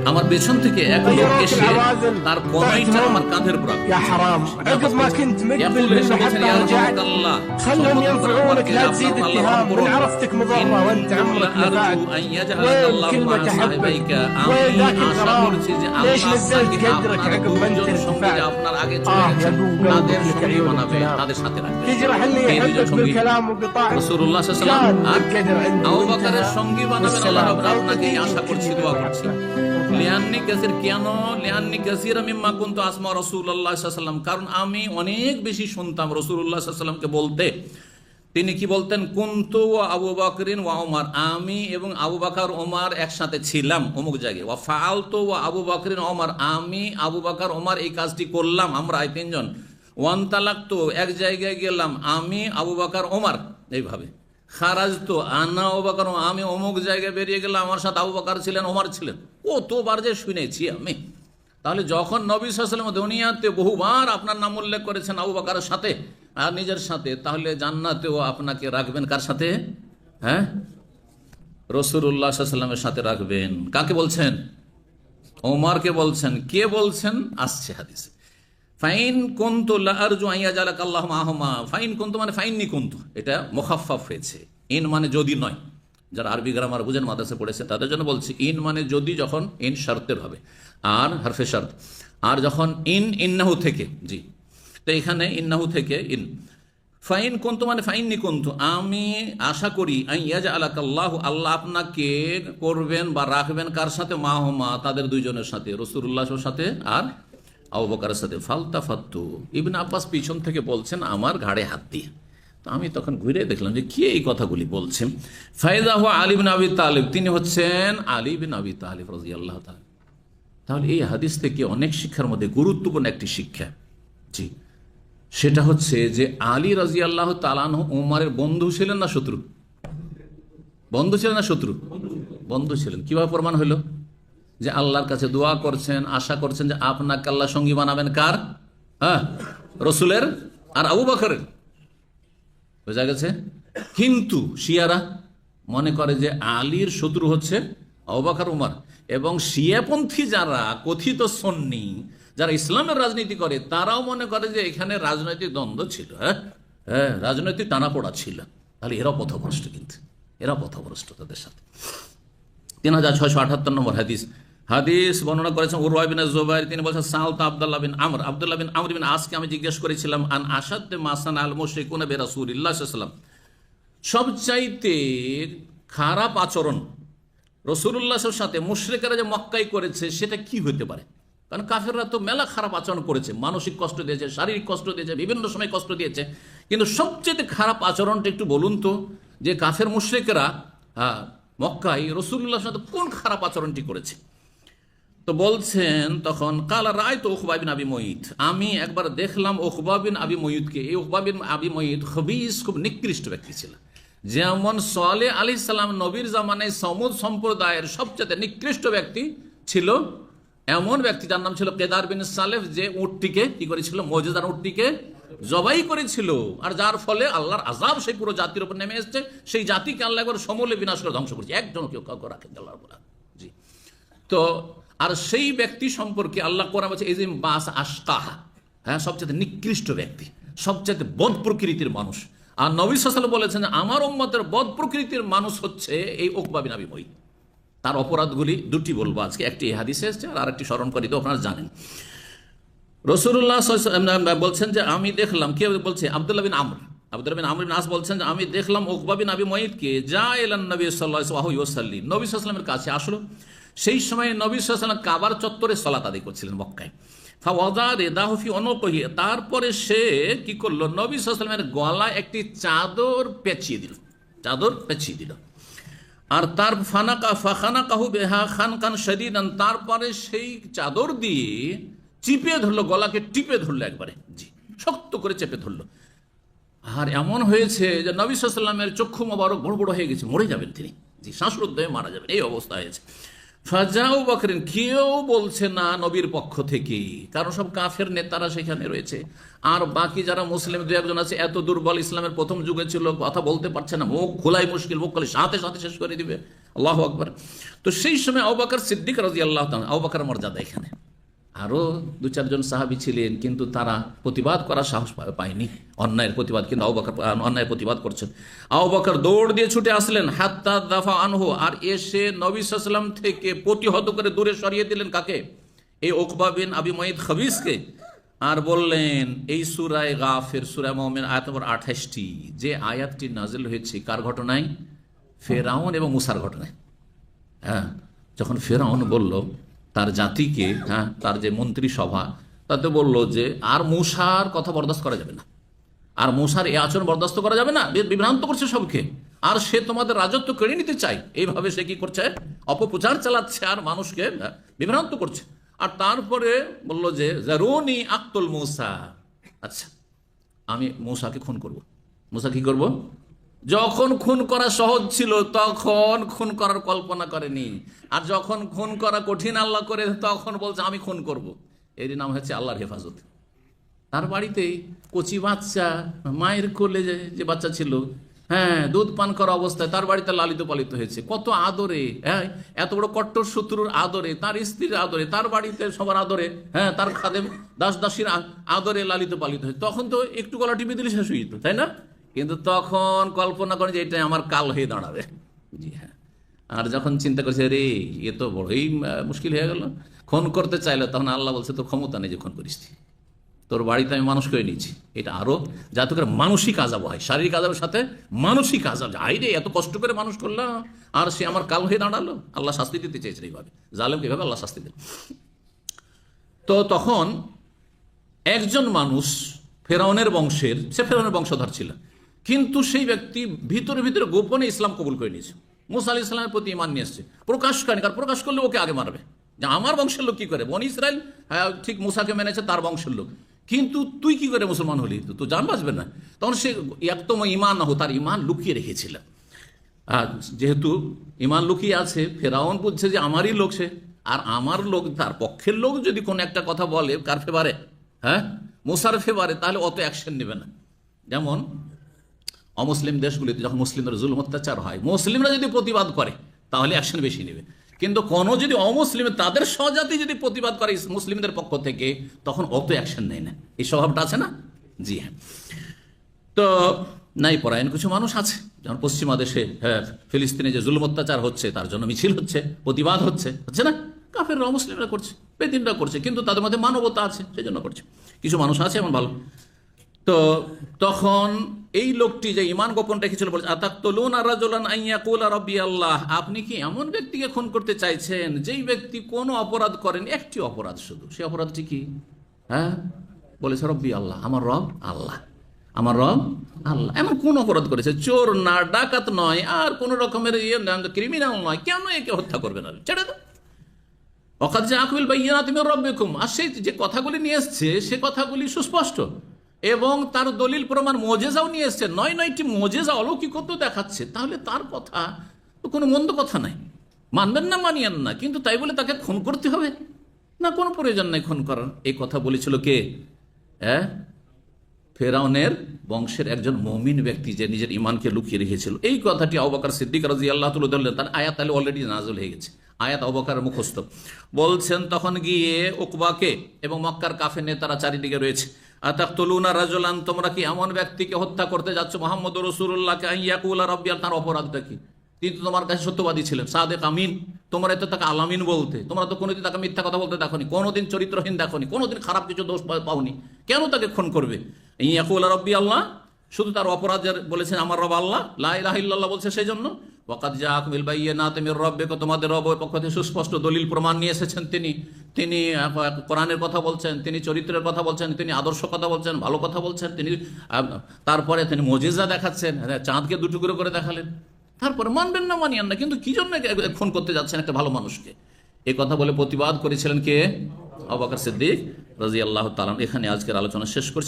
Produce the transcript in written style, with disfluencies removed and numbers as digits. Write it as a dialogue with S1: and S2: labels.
S1: আমার পেছন থেকে এক লোক এসে তার কনাইটা আমার কাঁধের উপর রাখল।
S2: يا حرام عقب ما كنت مقبل منه حتى رجعت خلهم ينفعونك لا تزيد اتهام من عرفتك مضرة وانت عمرك نفعت وين كلمة احبك وين ذاك الغرام ليش نزلت قدرك عقب ما انت ارتفعت يا ابو قلبك لك عيون الكلام تجرح اللي يحبك بالكلام وبطاعة
S1: রাসূলুল্লাহ সাল্লাল্লাহু আলাইহি ওয়াসাল্লাম আর
S2: القدر عندي
S1: আবু বকরের সঙ্গী বানাবেন আল্লাহ রাব্বুল আলামিন, আপনাকে আশা করছি, দোয়া করছি। লিআন্নি কাসির, কেন? লিআন্নি কাসিরা মিম্মা কুনতু আসমা রাসূলুল্লাহ সাল্লাল্লাহু আলাইহি ওয়াসাল্লাম, কারণ আমি অনেক বেশি শুনতাম রাসূলুল্লাহ সাল্লাল্লাহু আলাইহি ওয়াসাল্লামকে বলতে। তিনি কি বলতেন? কুনতু ওয়া আবু বকরিন ওয়া ওমর, আমি এবং আবু বকর ওমর একসাথে ছিলাম অমুক জায়গায়। ওয়া ফাআলতু ওয়া আবু বকরিন ওমর, আমি আবু বকর ওমর এই কাজটি করলাম, আমরা এই তিনজন। ওয়ান্তালাকতু, এক জায়গায় গেলাম, আমি আবু বকর ওমর, এইভাবে। খারাজতু আনা আবু বকর, আমি অমুক জায়গায় বেরিয়ে গেলাম, আমার সাথে আবু বকর ছিলেন, ওমর ছিলেন। কতবার যে শুনেছি আমি। তাহলে যখন নবী সাল্লাল্লাহু আলাইহি ওয়াসাল্লাম দুনিয়াতে বহুবার আপনার নাম উল্লেখ করেছেন আবু বকরের সাথে আর নিজের সাথে, তাহলে জান্নাতেও আপনাকে রাখবেন কার সাথে? হ্যাঁ, রাসূলুল্লাহ সাল্লাল্লাহু আলাইহি ওয়াসাল্লামের সাথে রাখবেন। কাকে বলছেন? ওমরকে বলছেন। কে বলছেন? আসছে হাদিসে। ফাইন কুনতু লা আরজু আন ইয়াজালাকা আল্লাহু মাহুমা, ফাইন কুনতু মানে ফাইন্নি কুনতু, এটা মুখাফফাফ হয়েছে। ইন মানে যদি নয়, যারা আরবি গ্রামার বুঝেন, মাদ্রাসা পড়েছে, তাদের জন্য বলছি। ইন মানে যদি, যখন ইন শর্তের হবে আর হরফে শর্ত, আর যখন ইন্নাহু থেকে, জি, তো এখানে ইন্নাহু থেকে ইন। ফাইন কুনতু মানে ফাইন্নি কুনতু, আমি আশা করি, আন ইয়াজআলাকা আল্লাহু, আল্লাহ আপনাকে করবেন বা রাখবেন কার সাথে? মাহুমা, তাদের দুইজনের সাথে, রাসূলুল্লাহর সাথে আর আবু বকরের সাথে। ফালতাফাত্তু, ইবনে আব্বাস পিছন থেকে বলছেন আমার ঘাড়ে হাত দিয়ে। তো আমি তখন ঘুরে দেখলাম যে কে এই কথাগুলি বলছেন। ফায়দা হুয়া আলী বিন আবি তালিব, তিনি হচ্ছেন আলী বিন আবি তালিব রাদিয়াল্লাহু তাআলা। তাহলে এই হাদিস থেকে অনেক শিক্ষার মধ্যে গুরুত্বপূর্ণ একটি শিক্ষা, জি, সেটা হচ্ছে যে আলী রাদিয়াল্লাহু তাআলা আনহু উমরের বন্ধু ছিলেন না শত্রু? বন্ধু ছিলেন না শত্রু? বন্ধু ছিলেন। কিভাবে প্রমাণ হলো? যে আল্লাহর কাছে দোয়া করছেন, আশা করছেন যে আপনাকে আল্লাহ সঙ্গী বানাবেন কার? হ্যাঁ, রসুলের আর আবু বকরের। বোঝা গেছে? কিন্তু শিয়ারা মনে করে যে আলীর শত্রু হচ্ছে আবু বকর উমর, এবং শিয়াপন্থী যারা কথিত সুন্নি, যারা ইসলামের রাজনীতি করে, তারাও মনে করে যে এখানে রাজনৈতিক দ্বন্দ্ব ছিল, হ্যাঁ, রাজনৈতিক টানাপোড়া ছিল। তাহলে এরা পথভ্রষ্ট, কিন্তু এরা পথভ্রষ্ট তাদের সাথে। 3678 নম্বর হাদিস বর্ণনা করেছেন উরওয়া বিন যুবাইর, তিনি বলেছেন সাআলতু আব্দুল্লাহ বিন আমর বিন আসকে আমি জিজ্ঞেস করেছিলাম আন আশাদ্দে মা সানা আল মুশরিকুনা বিরাসূলিল্লাহ সাল্লাল্লাহু আলাইহি ওয়াসাল্লাম, সবচাইতে খারাপ আচরণ রাসূলুল্লাহর সাথে মুশরিকরা যে মক্কায় করেছে সেটা কি হতে পারে? কারণ কাফেররা তো মেলা খারাপ আচরণ করেছে, মানসিক কষ্ট দিয়েছে, শারীরিক কষ্ট দিয়েছে, বিভিন্ন সময় কষ্ট দিয়েছে, কিন্তু সবচেয়ে খারাপ আচরণটা একটু বলুন তো, যে কাফের মুশরিকরা মক্কায় রাসূলুল্লাহর সাথে কোন খারাপ আচরণটি করেছে? তো বলছেন তখন কালা রায় তো উকবা বিন আবি মুইত, আমি একবার দেখলাম উকবা বিন আবি মুইতকে। এই উকবা বিন আবি মুইত খবিস, খুব নিকৃষ্ট ব্যক্তি ছিল। যেমন সালেহ আলাইহিস সালাম নবীর জামানায় সমুদ সম্প্রদায়ের সবচেয়ে নিকৃষ্ট ব্যক্তি ছিল, এমন ব্যক্তি যার নাম ছিল কেদার বিন সালেহ, যে উটটিকে কি করেছিল? মুজিজার উটটিকে জবাই করেছিল, আর যার ফলে আল্লাহর আযাব সেই পুরো জাতির উপর নেমে এসেছে। সেই জাতিকে আল্লাহ একবার সমূলে বিনাশ করে ধ্বংস করেছে, একজন কেউ কাউকে রাখেন আল্লাহ রাব্বুল আলামিন। জি, তো আর সেই ব্যক্তি সম্পর্কে আল্লাহ কোরআনে বলেছে ইজিম বাস আশকাহা, হ্যাঁ, সবচেয়ে নিকৃষ্ট ব্যক্তি, সবচেয়ে বদ প্রকৃতির মানুষ। আর নবী সাল্লাল্লাহু আলাইহি ওয়াসাল্লাম বলেছেন আমার উম্মতের বদ প্রকৃতির মানুষ হচ্ছে এই উকবা বিন আবি মুইত। তার অপরাধগুলি দুটি বলবো আজকে, একটি এই হাদিসে এসেছে আর আরেকটি স্মরণ করি, তো আপনারা জানেন। রাসূলুল্লাহ সাল্লাল্লাহু আলাইহি ওয়াসাল্লাম বলছেন যে আমি দেখলাম, কে বলছে? আব্দুল্লাহ বিন আমর বিন আস বলছেন যে আমি দেখলাম উকবা বিন আবি মুইতকে যা ইলান নবী সাল্লাল্লাহু আলাইহি ওয়াসাল্লাম, নবী সাল্লাল্লাহু আলাইহি ওয়াসাল্লামের কাছে আসলো। সেই সময় নবী সাল্লাল্লাহু আলাইহি ওয়াসাল্লাম কাবার চত্বরে সালাত আদায় করছিলেন মক্কায়। ফাওয়াদা রিদাহু ফি উনুকিহি, তারপরে সে কি করলো? নবী সাল্লাল্লাহু আলাইহি ওয়াসাল্লামের গলায় একটি চাদর পেঁচিয়ে দিল, আর তার ফাখানাকাহু বিহা খানকান শাদীদান, তারপরে সেই চাদর দিয়ে চিপে ধরলো, গলাকে টিপে ধরলো একবারে, জি, শক্ত করে চেপে ধরলো। আর এমন হয়েছে যে নবী সাল্লাল্লাহু আলাইহি ওয়াসাল্লামের চক্ষু মোবারক বড় বড় হয়ে গেছে, মরে যাবেন তিনি, জি, শ্বাসরুদ্ধ হয়ে মারা যাবেন, এই অবস্থা হয়েছে। ফাজাউ বকরিন, কেউ বলছে না নবীর পক্ষ থেকে, কারণ সব কাফের নেতারা সেখানে রয়েছে। আর বাকি যারা মুসলিম দু একজন আছে, এত দুর্বল, ইসলামের প্রথম যুগে ছিল, কথা বলতে পারছে না, মুখ খোলাই মুশকিল, মুখ খুলে সাথে সাথে শেষ করে দিবে, আল্লাহু আকবার। তো সেই সময় আবু বকর সিদ্দিক রাদিয়াল্লাহু তাআলা, আবু বকরের মর্যাদা এখানে, আরও 2-4 সাহাবী ছিলেন, কিন্তু তারা প্রতিবাদ করার সাহস পায়নি, অন্যায়ের প্রতিবাদ। কিন্তু আবু বকর অন্যায়ের প্রতিবাদ করছেন। আবু বকর দৌড় দিয়ে ছুটে আসলেন, হাত্তা দাফা আনহু, আর এসে নবী সাল্লাল্লাহু আলাইহি ওয়াসাল্লাম থেকে প্রতিহত করে দূরে সরিয়ে দিলেন কাকে? এই উকবা বিন আবি মুআইদ খাবিসকে। আর বললেন, এই সূরা গাফির, সূরা মুমিন আয়াত নম্বর 28টি, যে আয়াতটি নাজিল হয়েছে কার ঘটনায়? ফেরাউন এবং মুসার ঘটনায়। হ্যাঁ, যখন ফেরাউন বলল তার জাতিকে, হ্যাঁ, তার যে মন্ত্রিসভা, তাতে বলল যে আর মূসার কথা বরদাস্ত করা যাবে না, আর মূসার এই আচরণ বরদাস্ত করা যাবে না, বিভ্রান্ত করছে সবকে, আর সে তোমাদের রাজত্ব কেড়ে নিতে চায়। এইভাবে সে কি করছে? অপপ্রচার চালাচ্ছে আর মানুষকে বিভ্রান্ত করছে। আর তারপরে বলল যে জারুনি আক্তুল মূসা, আচ্ছা আমি মূসাকে খুন করব। মূসা কি করব? যখন খুন করা সহজ ছিল তখন খুন করার কল্পনা করেনি, আর যখন খুন করা কঠিন আল্লাহ করে তখন বলছে আমি খুন করব। এরই নাম হচ্ছে আল্লাহর হেফাজত। তার বাড়িতে কচি বাচ্চা, মায়ের কোলে যে বাচ্চা ছিল, হ্যাঁ, দুধ পান করা অবস্থায় তার বাড়িতে লালিত পালিত হয়েছে, কত আদরে, হ্যাঁ, এত বড় কট্টর শত্রুর আদরে, তার স্ত্রীর আদরে, তার বাড়িতে সবার আদরে, হ্যাঁ, তার খাদেম দাস দাসীর আদরে লালিত পালিত হয়েছে। তখন তো একটু গলা টিপে দিলে শেষ হয়ে যেত, তাই না? কিন্তু তখন কল্পনা করেন যে এটাই আমার কাল হয়ে দাঁড়াবে। জি হ্যাঁ। আর যখন চিন্তা করছে রে এ তো বড়ই মুশকিল হয়ে গেল, খুন করতে চাইলো, তখন আল্লাহ বলছে তোর ক্ষমতা নেই যে খুন করিস, তোর বাড়িতে আমি মানুষ করে নিয়েছি। এটা আরো যাতে করে মানসিক আযাব হয়, শারীরিক আযাবের সাথে মানসিক আযাব। আই রে, এত কষ্ট করে মানুষ করলাম আর সে আমার কাল হয়ে দাঁড়ালো। আল্লাহ শাস্তি দিতে চেয়েছেন এইভাবে, জালেমকে এইভাবে আল্লাহ শাস্তি দেন। তো তখন একজন মানুষ ফেরাউনের বংশের, সে ফেরাউনের বংশধর ছিল, কিন্তু সেই ব্যক্তি ভিতরে ভিতরে গোপনে ইসলাম কবুল করে নিয়েছে, মুসা আলাইহিস সালামের প্রতি ঈমান নিয়ে এসেছে। প্রকাশ করেনি, কারণ প্রকাশ করলে ওকে আগে মারবে, যে আমার বংশের লোক কি করে, বনি ইসরাইল হ্যাঁ ঠিক মুসাকে মেনেছে, তার বংশের লোক, কিন্তু তুই কি করে মুসলমান হলি, তো জান বাঁচবে না। তখন সে একদম ঈমান না হো, তার ঈমান লুকিয়ে রেখেছিল। আর যেহেতু ঈমান লুকিয়ে আছে, ফেরাউন বুঝছে যে আমারই লোক সে, আর আমার লোক, তার পক্ষের লোক যদি কোনো একটা কথা বলে কার ফেভারে, হ্যাঁ, মুসার ফেভারে, তাহলে অত অ্যাকশন নেবে না। যেমন অমুসলিম দেশগুলিতে যখন মুসলিমদের জুলুম অত্যাচার হয়, মুসলিমরা যদি প্রতিবাদ করে তাহলে অ্যাকশন বেশি নেবে, কিন্তু কোনো যদি অমুসলিম তাদের স্বজাতি যদি প্রতিবাদ করে মুসলিমদের পক্ষ থেকে, তখন অত অ্যাকশন নেয় না। এই স্বভাবটা আছে না? জি হ্যাঁ। তো নাই পরায়ণ কিছু মানুষ আছে, যেমন পশ্চিমা দেশে, হ্যাঁ, ফিলিস্তিনে যে জুলুম অত্যাচার হচ্ছে তার জন্য মিছিল হচ্ছে, প্রতিবাদ হচ্ছে, হচ্ছে না? কাফেররা মুসলিমরা করছে, বেদিনরা করছে, কিন্তু তাদের মধ্যে মানবতা আছে, সেই জন্য করছে। কিছু মানুষ আছে এমন ভালো। তো তখন এই লোকটি যে ঈমান গোপন রেখেছিল বলছে, আতাকতুলুনা রাজুলান আইয়াকুলা রাব্বি আল্লাহ, আপনি কি এমন ব্যক্তিকে খুন করতে চাইছেন যেই ব্যক্তি কোনো অপরাধ করেন, একটি অপরাধ শুধু, সেই অপরাধটি কি? হ্যাঁ, বলেছে রব্বি আল্লাহ, আমার রব আল্লাহ, আমার রব আল্লাহ। এমন কোন অপরাধ করেছে? চোর না, ডাকাত নয়, আর কোন রকমের ক্রিমিনাল নয়, কেন একে হত্যা করবে না? ছেড়ে দাও। ওয়াকাদ জাআকুল বাইয়িনাতু মির রাব্বিকুম, আর সেই যে কথাগুলি নিয়ে এসছে সে কথাগুলি সুস্পষ্ট, এবং তার দলিল প্রমাণ মুজিজাও নিয়ে এসছে, 9টি মুজিজা অলৌকিকত্ব দেখাচ্ছে। তাহলে তার কথা তো কোনো মন্দ কথা নাই, মানবেন না, মানিয়েন না, কিন্তু তাই বলে তাকে খুন করতে হবে না, কোনো প্রয়োজন নাই খুন করার। এই কথা বলেছিল কে? হ্যাঁ, ফেরাউনের বংশের একজন মুমিন ব্যক্তি, যে নিজের ঈমানকে লুকিয়ে রেখেছিল। এই কথাটি আবু বকর সিদ্দিক রাদিয়াল্লাহু তাআলা ধরলেন, তার আয়াত তাহলে অলরেডি নাযিল হয়ে গেছে, আয়াত আবু বকরের মুখস্থ। বলছেন তখন গিয়ে উকবাকে এবং মক্কার কাফের নেতারা চারিদিকে রয়েছে, আতাকতুলুনা রাজুলান, তোমরা কি এমন ব্যক্তিকে হত্যা করতে যাচ্ছ, মুহাম্মদুর রাসূলুল্লাহকে, আইয়াকুলা রাব্বি, তার অপরাধটা কি? তিনি তো তোমার কাছে সত্যবাদী ছিলেন, সাদেক আমিন, তোমরা তো তাকে আলামিন বলতে, তোমরা তো কোনোদিন তাকে মিথ্যা কথা বলতে দেখোনি, কোনোদিন চরিত্রহীন দেখোনি, কোনোদিন খারাপ কিছু দোষ পাওনি, কেন তাকে খুন করবে? ইয়াকুলা রাব্বি আল্লাহ, শুধু তার অপরাধের বলেছেন আমার রব আল্লাহ, লা ইলাহা ইল্লাল্লাহ বলছে সেই জন্য। ওয়াকাদ জাআকুম বিল বাইয়িনাতি মির রাব্বিকুম, তোমাদের রবের পক্ষ থেকে সুস্পষ্ট দলিল প্রমাণ নিয়ে এসেছেন তিনি। তিনি কোরআনের কথা বলছেন, তিনি চরিত্রের কথা বলছেন, তিনি আদর্শ কথা বলছেন, ভালো কথা বলছেন, তিনি তারপরে তিনি মুজিজা দেখাচ্ছেন, চাঁদকে দুটুকরো করে দেখালেন। তারপরে মানবেন না, মানিয়েন না, কিন্তু কি জন্য খুন করতে যাচ্ছেন একটা ভালো মানুষকে? এই কথা বলে প্রতিবাদ করেছিলেন কে? আবু বকর সিদ্দিক রাদিয়াল্লাহু তাআলা। এখানে আজকের আলোচনা শেষ করছি।